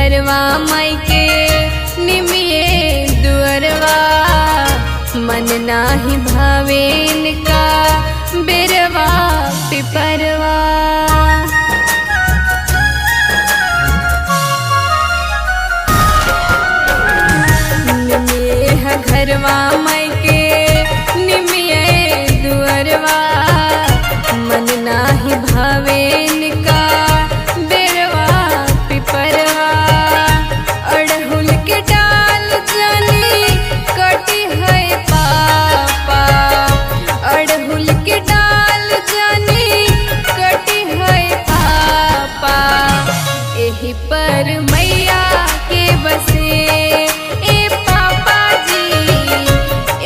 घरवा माई के निमिये दुअरवा मन नाही भावेन का बेरवा पिपरवा। निमिये घरवा माई के निमिये दुअरवा मन नाही भावेन का बेरवा पिपरवा। अड़हुल के डाल जानी कटी है पापा, अड़हुल के डाल जानी कटी है पापा। एही पर मैया के बसे ए पापा जी,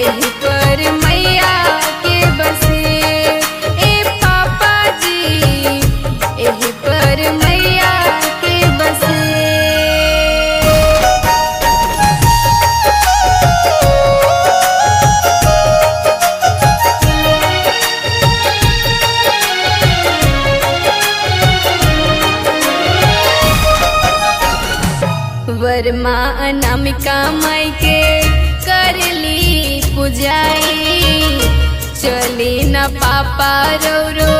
एही पर मैया के बसे ए पापा जी, एही पर मैया के बसे। वरमा अनामिका माई के करली पुजाई, चली न पापा रो रो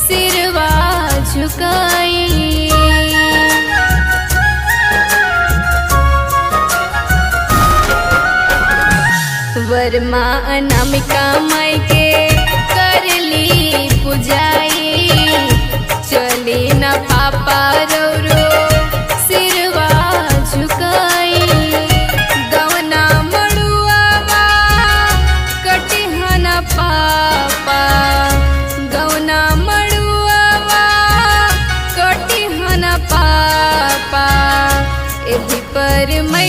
सिरवा झुकाई। वरमा अनामिका माई के करली पुजाई, चली न पापा रो रो सिरवा झुकाई। गवना मड़ुआवा कटिहना पापा, गवना मड़ुआवा कटिहना पापा। एही पर मैं